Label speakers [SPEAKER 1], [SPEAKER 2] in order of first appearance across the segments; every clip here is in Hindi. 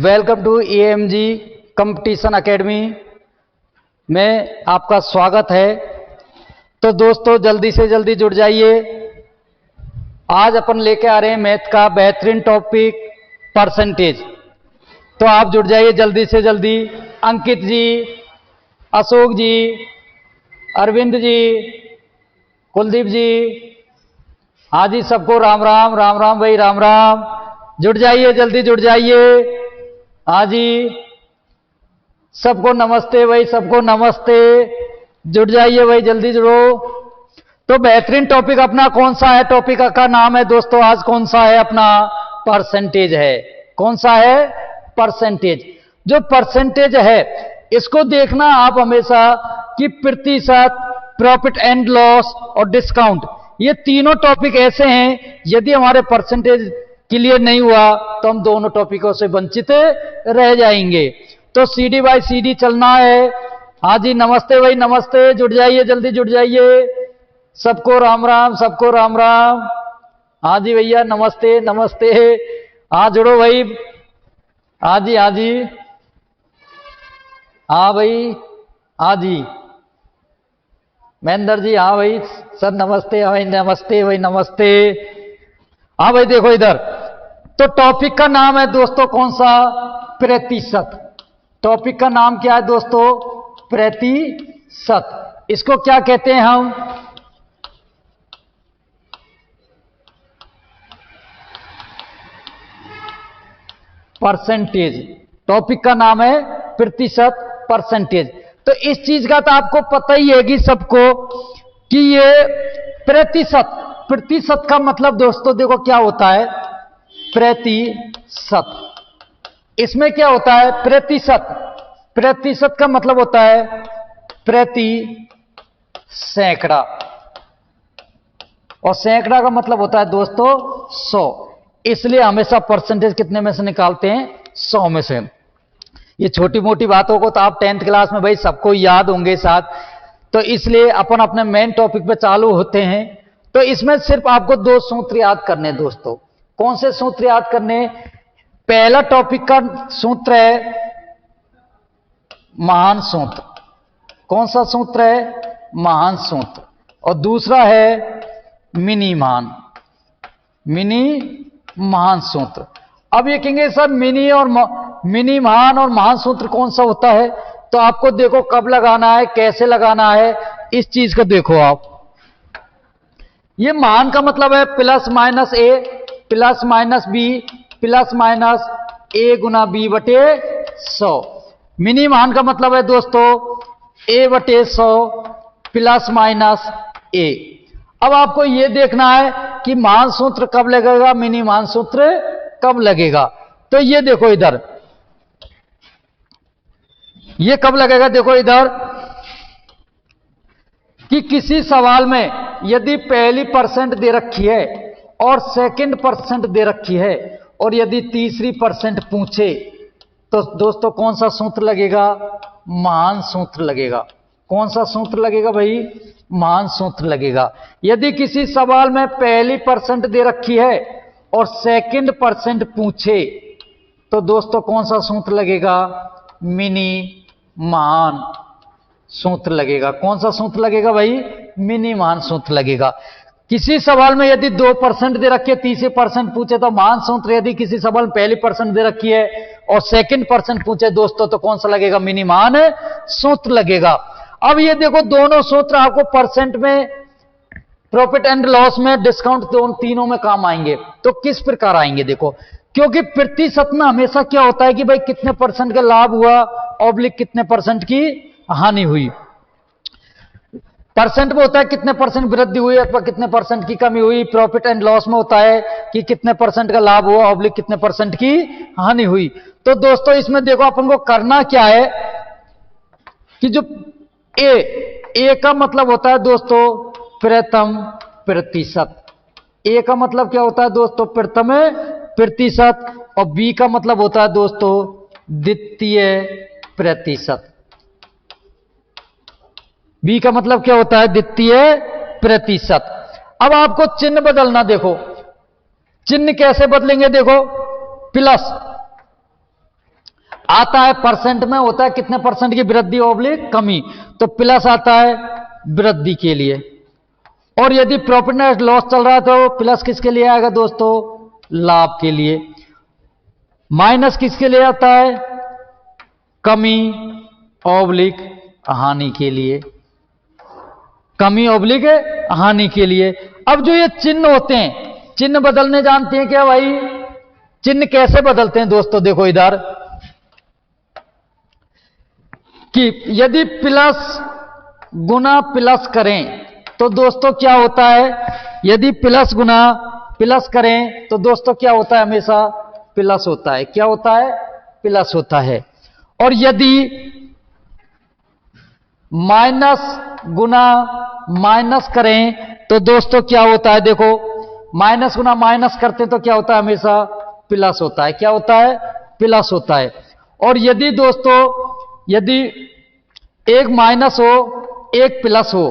[SPEAKER 1] Welcome to AMG competition academy में आपका स्वागत है। तो दोस्तों जल्दी से जल्दी जुड़ जाइए। आज अपन लेके आ रहे हैं मैथ का बेहतरीन टॉपिक परसेंटेज। तो आप जुड़ जाइए जल्दी से जल्दी। अंकित जी, अशोक जी, अरविंद जी, कुलदीप जी, हाँ जी, सबको राम राम। राम राम भाई, राम राम। जुड़ जाइए, जल्दी जुड़ जाइए। हाँ जी, सबको नमस्ते भाई, सबको नमस्ते। जुड़ जाइए भाई, जल्दी जुड़ो। तो बेहतरीन टॉपिक अपना कौन सा है? टॉपिक का नाम है दोस्तों आज कौन सा है अपना? परसेंटेज है। कौन सा है? परसेंटेज। जो परसेंटेज है इसको देखना आप हमेशा कि प्रतिशत, प्रॉफिट एंड लॉस और डिस्काउंट, ये तीनों टॉपिक ऐसे हैं यदि हमारे परसेंटेज क्लियर नहीं हुआ तो हम दोनों टॉपिकों से वंचित रह जाएंगे। तो सीडी बाय सीडी चलना है। हाँ जी, नमस्ते भाई, नमस्ते। जुड़ जाइए, जल्दी जुड़ जाइए। सबको राम राम, सबको राम राम। हाँ जी भैया, नमस्ते नमस्ते। हाँ जुड़ो भाई। हाँ जी, हाँ जी, हाँ भाई, हाँ जी महेंद्र जी, हाँ भाई सर, नमस्ते। हाँ भाई, नमस्ते भाई, नमस्ते। हाँ भाई देखो इधर, तो टॉपिक का नाम है दोस्तों कौन सा? प्रतिशत। टॉपिक का नाम क्या है दोस्तों? प्रतिशत। इसको क्या कहते हैं हम? परसेंटेज। टॉपिक का नाम है प्रतिशत, परसेंटेज। तो इस चीज का तो आपको पता ही है कि सबको कि ये प्रतिशत, प्रतिशत का मतलब दोस्तों देखो क्या होता है? प्रतिशत। इसमें क्या होता है? प्रतिशत। प्रतिशत का मतलब होता है प्रति सैकड़ा, और सैकड़ा का मतलब होता है दोस्तों 100। इसलिए हमेशा परसेंटेज कितने में से निकालते हैं? 100 में से। ये छोटी मोटी बातों को तो आप 10th क्लास में भाई सबको याद होंगे साथ। तो इसलिए अपन अपने मेन टॉपिक पे चालू होते हैं। तो इसमें सिर्फ आपको दो सूत्र याद करने दोस्तों। कौन से सूत्र याद करने? पहला टॉपिक का सूत्र है महान सूत्र। कौन सा सूत्र है? महान सूत्र। और दूसरा है मिनी मान, मिनी महान सूत्र। अब ये कहेंगे सर मिनी मान और महान सूत्र कौन सा होता है? तो आपको देखो कब लगाना है, कैसे लगाना है, इस चीज को देखो आप। ये मान का मतलब है plus minus A plus minus B plus minus A गुना बी बटे 100। मिनी मान का मतलब है दोस्तों ए बटे 100 प्लस माइनस ए। अब आपको यह देखना है कि मान सूत्र कब लगेगा, मिनी मान सूत्र कब लगेगा। तो ये देखो इधर, ये कब लगेगा? देखो इधर कि किसी सवाल में यदि पहली परसेंट दे रखी है और सेकंड परसेंट दे रखी है और यदि तीसरी परसेंट पूछे तो दोस्तों कौन सा सूत्र लगेगा? मान सूत्र लगेगा। कौन सा सूत्र लगेगा भाई? मान सूत्र लगेगा। यदि किसी सवाल में पहली परसेंट दे रखी है और सेकंड परसेंट पूछे तो दोस्तों कौन सा सूत्र लगेगा? मिनी मान सूत्र लगेगा। कौन सा सूत्र लगेगा भाई? मिनी मान सूत्र लगेगा। किसी सवाल में यदि 2% दे रखी है, तीसरी परसेंट पूछे तो मान सूत्र। यदि किसी सवाल में पहली परसेंट दे रखी है और सेकंड परसेंट पूछे दोस्तों तो कौन सा लगेगा? मिनी मान सूत्र लगेगा। अब ये देखो दोनों सूत्र आपको परसेंट में, प्रॉफिट एंड लॉस में, डिस्काउंट, तीनों में काम आएंगे। तो किस प्रकार आएंगे देखो, क्योंकि प्रतिशत में हमेशा क्या होता है कि भाई कितने परसेंट का लाभ हुआ ऑब्लिक कितने परसेंट की हानि हुई। परसेंट में होता है कितने परसेंट वृद्धि हुई अथवा कितने परसेंट की कमी हुई। प्रॉफिट एंड लॉस में होता है कि कितने परसेंट का लाभ हुआ ऑब्लिक कितने परसेंट की हानि हुई। तो दोस्तों इसमें देखो अपन को करना क्या है कि जो ए का मतलब होता है दोस्तों प्रथम प्रतिशत। ए का मतलब क्या होता है दोस्तों? प्रथम प्रतिशत। और बी का मतलब होता है दोस्तों द्वितीय प्रतिशत। बी का मतलब क्या होता है? द्वितीय प्रतिशत। अब आपको चिन्ह बदलना, देखो चिन्ह कैसे बदलेंगे? देखो प्लस, आता है परसेंट में, होता है कितने परसेंट की वृद्धि ऑब्लिक कमी, तो प्लस आता है वृद्धि के लिए। और यदि प्रॉफिट एंड लॉस चल रहा है तो प्लस किसके लिए आएगा दोस्तों? लाभ के लिए। माइनस किसके लिए आता है? कमी ऑब्लिक हानि के लिए, कमी ऑब्लिक हानि के लिए। अब जो ये चिन्ह होते हैं, चिन्ह बदलने जानते हैं क्या भाई? चिन्ह कैसे बदलते हैं दोस्तों? देखो इधर कि यदि प्लस गुना प्लस करें तो दोस्तों क्या होता है? यदि प्लस गुना प्लस करें तो दोस्तों क्या होता है? हमेशा प्लस होता है। क्या होता है? प्लस होता है। और यदि माइनस गुना माइनस करें तो दोस्तों क्या होता है? देखो माइनस गुना माइनस करते हैं तो क्या होता है? हमेशा प्लस होता है। क्या होता है? प्लस होता है। और यदि दोस्तों यदि एक माइनस हो एक प्लस हो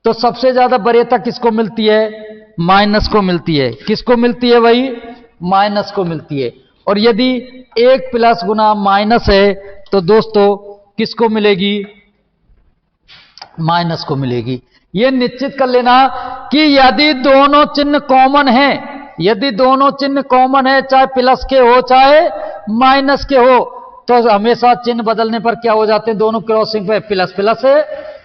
[SPEAKER 1] तो सबसे ज्यादा वरीयता किसको मिलती है? माइनस को मिलती है। किसको मिलती है भाई? माइनस को मिलती है। और यदि एक प्लस गुना माइनस है तो दोस्तों किसको मिलेगी? माइनस को मिलेगी। यह निश्चित कर लेना कि यदि दोनों चिन्ह कॉमन हैं, यदि दोनों चिन्ह कॉमन है, चाहे प्लस के हो चाहे माइनस के हो, तो हमेशा चिन्ह बदलने पर क्या हो जाते हैं? दोनों क्रॉसिंग पे प्लस प्लस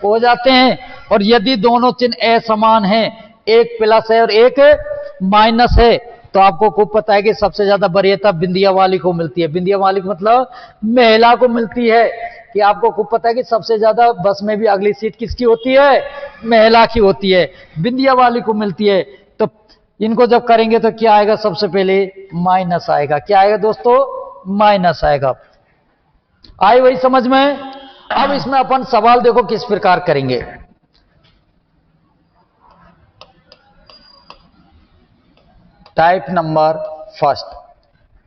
[SPEAKER 1] हो जाते हैं। और यदि दोनों चिन्ह असमान हैं, एक प्लस है और एक माइनस है, तो आपको खूब पता है कि सबसे ज्यादा वरीयता बिंदिया वाली को मिलती है। बिंदिया वाली मतलब महिला को मिलती है। कि आपको खूब पता है कि सबसे ज्यादा बस में भी अगली सीट किसकी होती है? महिला की होती है, बिंदिया वाली को मिलती है। तो इनको जब करेंगे तो क्या आएगा? सबसे पहले माइनस आएगा। क्या आएगा दोस्तों? माइनस आएगा। आई वही समझ में? अब इसमें अपन सवाल देखो किस प्रकार करेंगे। Type number first.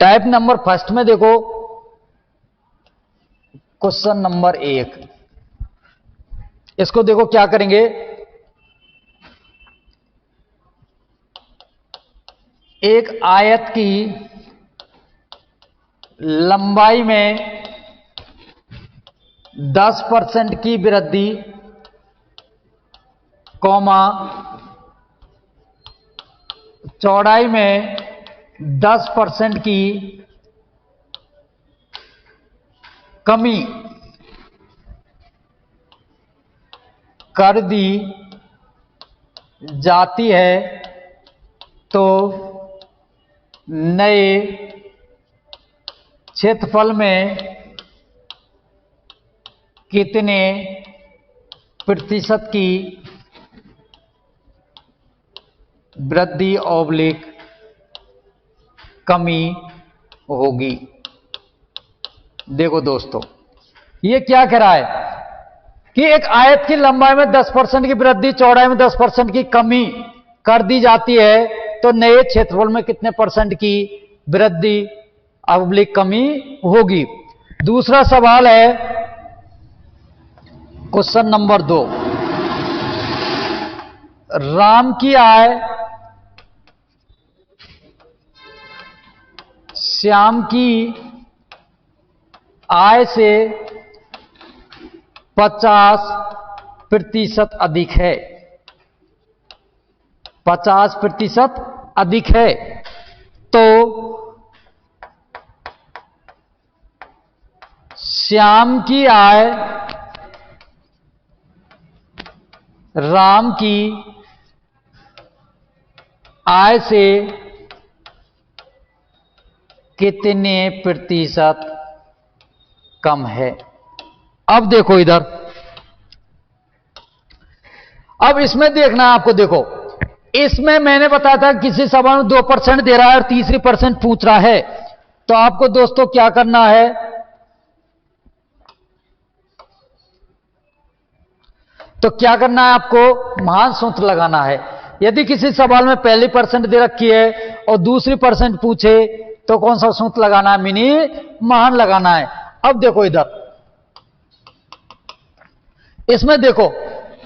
[SPEAKER 1] Type number first में देखो क्वेश्चन नंबर 1, इसको देखो क्या करेंगे। एक आयत की लंबाई में 10% की वृद्धि कौमा चौड़ाई में 10% की कमी कर दी जाती है तो नए क्षेत्रफल में कितने प्रतिशत की वृद्धि ऑब्लिक कमी होगी? देखो दोस्तों ये क्या कह रहा है कि एक आयत की लंबाई में 10% की वृद्धि, चौड़ाई में 10% की कमी कर दी जाती है तो नए क्षेत्रफल में कितने परसेंट की वृद्धि ऑब्लिक कमी होगी? दूसरा सवाल है क्वेश्चन नंबर 2, राम की आय श्याम की आय से 50% अधिक है। 50% अधिक है तो श्याम की आय राम की आय से कितने प्रतिशत कम है? अब देखो इधर, अब इसमें देखना है आपको। देखो इसमें मैंने बताया था किसी सवाल में 2% दे रहा है और तीसरी परसेंट पूछ रहा है, तो आपको दोस्तों क्या करना है? तो क्या करना है आपको? महान सूत्र लगाना है। यदि किसी सवाल में पहली परसेंट दे रखी है और दूसरी परसेंट पूछे तो कौन सा सूत्र लगाना है? मिनी महान लगाना है। अब देखो इधर, इसमें देखो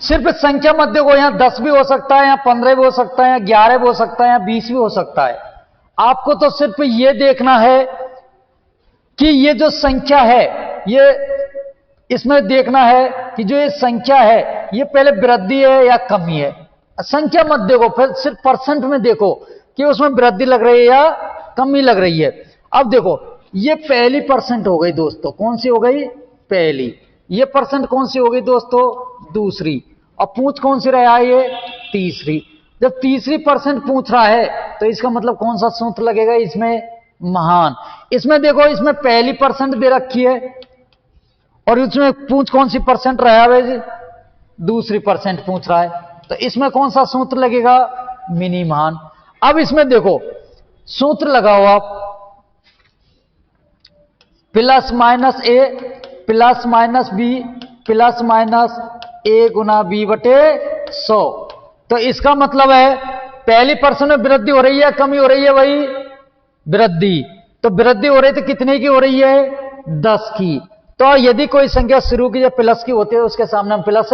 [SPEAKER 1] सिर्फ संख्या मत देखो, यहां 10 भी हो सकता है, यहां 15 भी हो सकता है, यहां 11 भी हो सकता है, यहां 20 भी हो सकता है। आपको तो सिर्फ यह देखना है कि ये जो संख्या है, ये इसमें देखना है कि जो ये संख्या है ये पहले वृद्धि है या कमी है। संख्या मत देखो, फिर सिर्फ परसेंट में देखो कि उसमें वृद्धि लग रही है या कमी लग रही है। अब देखो ये पहली परसेंट हो गई दोस्तों, कौन सी हो गई? पहली। ये परसेंट कौन सी हो गई दोस्तों? दूसरी। और पूछ कौन सी रहा है? ये तीसरी। जब तीसरी परसेंट पूछ रहा है तो इसका मतलब कौन सा सूत्र लगेगा इसमें? महान। इसमें देखो, इसमें पहली परसेंट दे रखी है और इसमें पूछ कौन सी परसेंट रहा है? दूसरी परसेंट पूछ रहा है, तो इसमें कौन सा सूत्र लगेगा? मिनी महान। अब इसमें देखो सूत्र लगाओ आप, plus minus A plus minus B plus minus A गुना बी बटे 100। तो इसका मतलब है पहली परसेंट में वृद्धि हो रही है, कमी हो रही है? वही वृद्धि। तो वृद्धि हो रही तो कितने की हो रही है? 10 की। तो यदि कोई संख्या शुरू की जब प्लस की होती है उसके सामने हम प्लस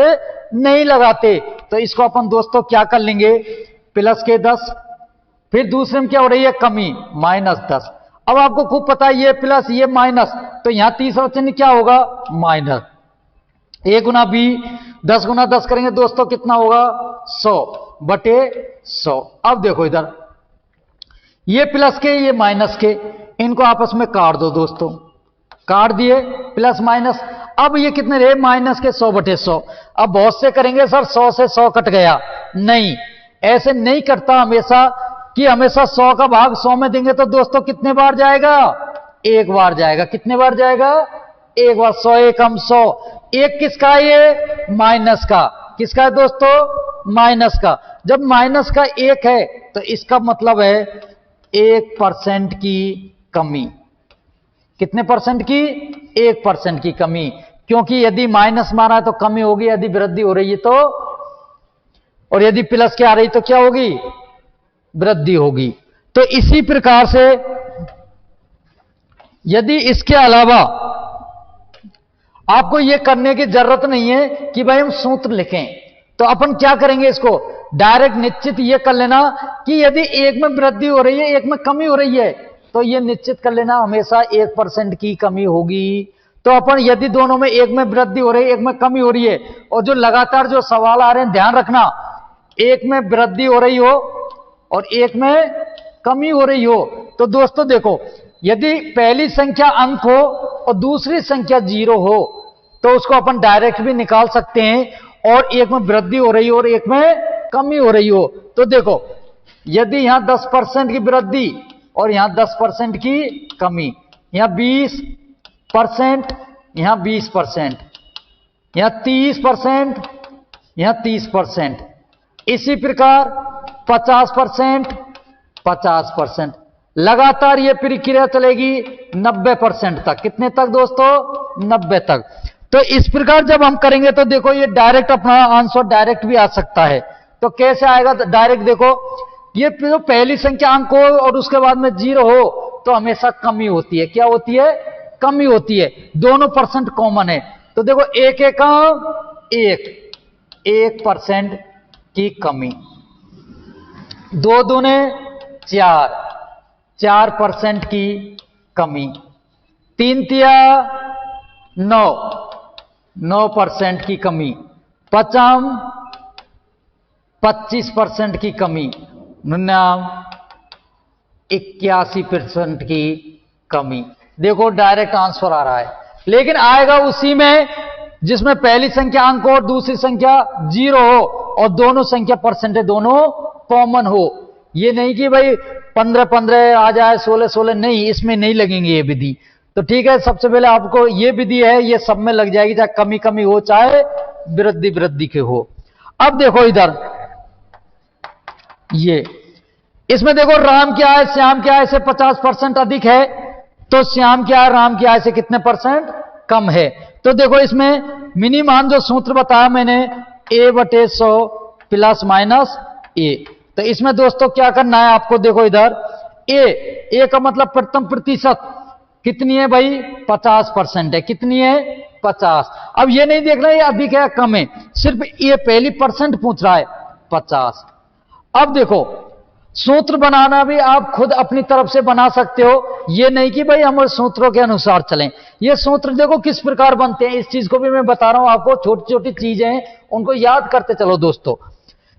[SPEAKER 1] नहीं लगाते, तो इसको अपन दोस्तों क्या कर लेंगे? प्लस के 10। फिर दूसरे में क्या हो रही है? कमी, माइनस 10। अब आपको खूब पता है ये प्लस ये माइनस, तो यहां तीसरा चिन्ह क्या होगा? माइनस। ए गुना बी, 10 गुना 10 करेंगे दोस्तों कितना होगा? 100 बटे 100। अब देखो इधर ये प्लस के ये माइनस के, इनको आपस में काट दो दोस्तों, काट दिए प्लस माइनस। अब ये कितने रहे? माइनस के 100 बटे 100। अब बहुत से करेंगे सर 100 से 100 कट गया, नहीं, ऐसे नहीं करता हमेशा कि हमेशा 100 का भाग 100 में देंगे तो दोस्तों कितने बार जाएगा? एक बार जाएगा। कितने बार जाएगा? एक बार। 100 एकम 100। एक किसका है? ये माइनस का। किसका है दोस्तों? माइनस का। जब माइनस का एक है तो इसका मतलब है 1% की कमी। कितने परसेंट की? 1% की कमी। क्योंकि यदि माइनस मारा है तो कमी होगी, यदि वृद्धि हो रही है तो, और यदि प्लस के आ रही तो क्या होगी? वृद्धि होगी। तो इसी प्रकार से यदि इसके अलावा आपको यह करने की जरूरत नहीं है कि भाई हम सूत्र लिखें, तो अपन क्या करेंगे? इसको डायरेक्ट निश्चित ये कर लेना कि यदि एक में वृद्धि हो रही है एक में कमी हो रही है तो ये निश्चित कर लेना हमेशा 1% की कमी होगी। तो अपन यदि दोनों में एक में वृद्धि हो रही है एक में कमी हो रही है, और जो लगातार जो सवाल आ रहे हैं ध्यान रखना, एक में वृद्धि हो रही हो और एक में कमी हो रही हो, तो दोस्तों देखो यदि पहली संख्या अंक हो और दूसरी संख्या 0 हो तो उसको अपन डायरेक्ट भी निकाल सकते हैं, और एक में वृद्धि हो रही हो और एक में कमी हो रही हो। तो देखो यदि यहां 10% की वृद्धि और यहां 10% की कमी, यहां 20%, यहां 20%, यहां 30%, यहां 30%, इसी प्रकार 50%, 50%, लगातार ये प्रक्रिया चलेगी 90% तक। कितने तक दोस्तों? 90 तक। तो इस प्रकार जब हम करेंगे तो देखो ये डायरेक्ट अपना आंसर डायरेक्ट भी आ सकता है। तो कैसे आएगा डायरेक्ट? देखो ये जो पहली संख्या अंक हो और उसके बाद में 0 हो तो हमेशा कमी होती है। क्या होती है? कमी होती है। दोनों परसेंट कॉमन है। तो देखो एक एक का एक, 1% की कमी, 2 दूने 4, 4% की कमी, 3 तिया 9, 9% की कमी, 25% की कमी, 81% की कमी। देखो डायरेक्ट आंसर आ रहा है, लेकिन आएगा उसी में जिसमें पहली संख्या अंक हो और दूसरी संख्या 0 हो और दोनों संख्या परसेंट दोनों कॉमन हो। ये नहीं कि भाई 15-15 आ जाए 16-16, नहीं, इसमें नहीं लगेंगे ये विधि। तो ठीक है, सबसे पहले आपको ये विधि है ये सब में लग जाएगी, चाहे कमी कमी हो चाहे वृद्धि वृद्धि के हो। अब देखो इधर ये इसमें देखो राम की आय श्याम की आय से 50% अधिक है, तो श्याम की आय राम की आय से कितने परसेंट कम है। तो देखो इसमें मिनिमान जो सूत्र बताया मैंने a/100 प्लस माइनस ए। तो इसमें दोस्तों क्या करना है आपको? देखो इधर ए का मतलब प्रथम प्रतिशत कितनी है भाई? 50% है। कितनी है? 50। अब ये नहीं देखना ये अधिक है या कम है, सिर्फ ये पहली परसेंट पूछ रहा है 50। अब देखो सूत्र बनाना भी आप खुद अपनी तरफ से बना सकते हो, ये नहीं कि भाई हम सूत्रों के अनुसार चलें। ये सूत्र देखो किस प्रकार बनते हैं, इस चीज को भी मैं बता रहा हूं आपको। छोटी छोटी चीजें हैं, उनको याद करते चलो दोस्तों।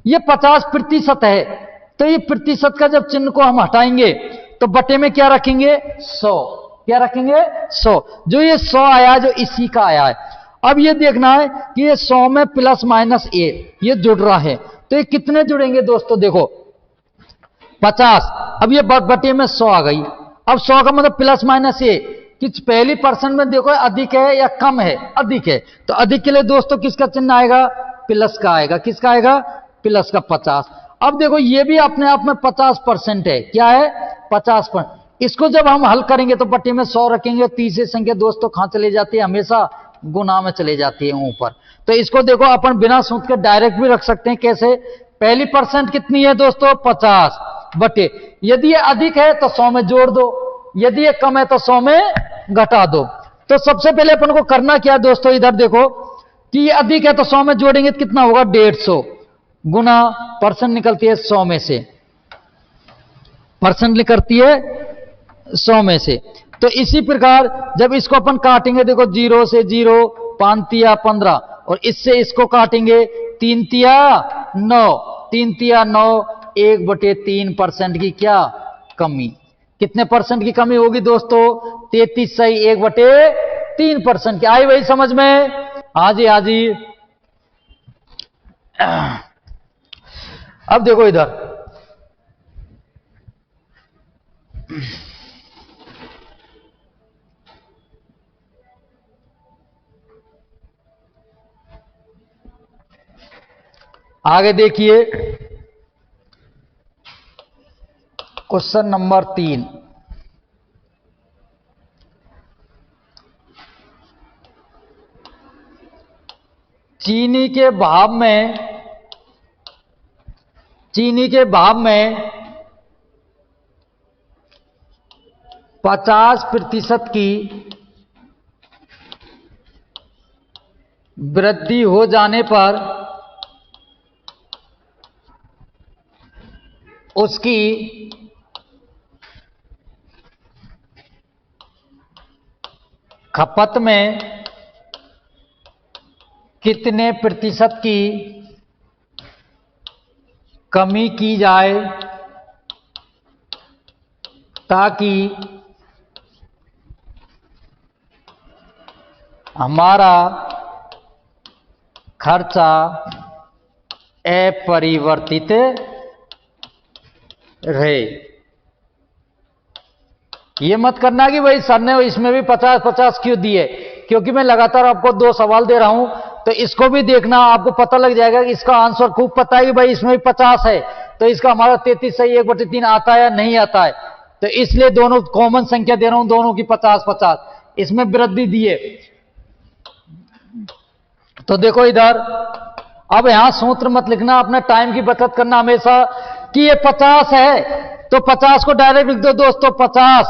[SPEAKER 1] ये 50% है, तो ये प्रतिशत का जब चिन्ह को हम हटाएंगे तो बटे में क्या रखेंगे, 100। क्या रखेंगे, 100। जो ये 100 आया, जो इसी का आया है, अब ये देखना है कि ये 100 में प्लस माइनस ए ये जुड़ रहा है, तो ये कितने जुड़ेंगे दोस्तों, देखो 50। अब ये बटे में 100 आ गई। अब 100 का मतलब प्लस माइनस ए, कि पहली परसेंट में देखो अधिक है या कम है, अधिक है, तो अधिक के लिए दोस्तों किसका चिन्ह आएगा, प्लस का आएगा। किसका आएगा, प्लस का 50। अब देखो ये भी अपने आप में 50% है। क्या है, 50%। इसको जब हम हल करेंगे तो बटे में 100 रखेंगे, तीसरी संख्या दोस्तों कहां चली जाती है, हमेशा गुना में चली जाती है ऊपर। तो इसको देखो अपन बिना सूत्र के डायरेक्ट भी रख सकते हैं। कैसे, पहली परसेंट कितनी है दोस्तों, 50 बटे, यदि ये अधिक है तो 100 में जोड़ दो, यदि ये कम है तो 100 में घटा दो। तो सबसे पहले अपन को करना क्या है दोस्तों, इधर देखो कि ये अधिक है तो 100 में जोड़ेंगे तो कितना होगा, 150 गुना परसेंट निकलती है 100 में से, परसेंट निकलती है 100 में से। तो इसी प्रकार जब इसको अपन काटेंगे, देखो 0 से 0, 5 तिया 15, और इससे इसको काटेंगे 3 तिया 9, 3 तिया 9, 1/3% की क्या कमी। कितने परसेंट की कमी होगी दोस्तों, 33 सही 1/3% की। आई वही समझ में, हाजी हाजी। अब देखो इधर, आगे देखिए क्वेश्चन नंबर 3। चीनी के भाव में 50% की वृद्धि हो जाने पर उसकी खपत में कितने प्रतिशत की कमी की जाए ताकि हमारा खर्चा अपरिवर्तित रहे। ये मत करना कि भाई सर ने इसमें भी 50-50 क्यों दिए, क्योंकि मैं लगातार आपको 2 सवाल दे रहा हूं, तो इसको भी देखना, आपको पता लग जाएगा कि इसका आंसर खूब पता है कि भाई इसमें भी 50 है, तो इसका हमारा 33 सही 1/3 आता है या नहीं आता है। तो इसलिए दोनों कॉमन संख्या दे रहा हूं, दोनों की 50-50, इसमें वृद्धि दिए। तो देखो इधर, अब यहां सूत्र मत लिखना, अपने टाइम की बचत करना हमेशा, कि ये 50 है तो 50 को डायरेक्ट लिख दो दोस्तों, 50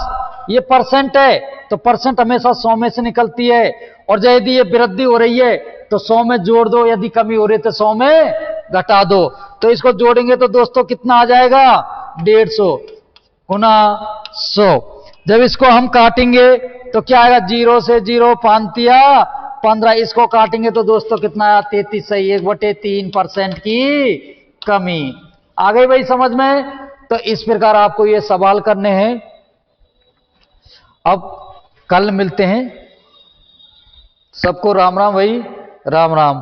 [SPEAKER 1] ये परसेंट है तो परसेंट हमेशा 100 में से निकलती है, और यदि ये वृद्धि हो रही है तो 100 में जोड़ दो, यदि कमी हो रही है तो 100 में घटा दो। तो इसको जोड़ेंगे तो दोस्तों कितना आ जाएगा, 150 गुना 100। जब इसको हम काटेंगे तो क्या आएगा, 0 से 0, 5 तिया 15, इसको काटेंगे तो दोस्तों कितना आया, 33 सही 1/3% की कमी। आ गई भाई समझ में। तो इस प्रकार आपको ये सवाल करने हैं। अब कल मिलते हैं, सबको राम राम भाई, राम राम।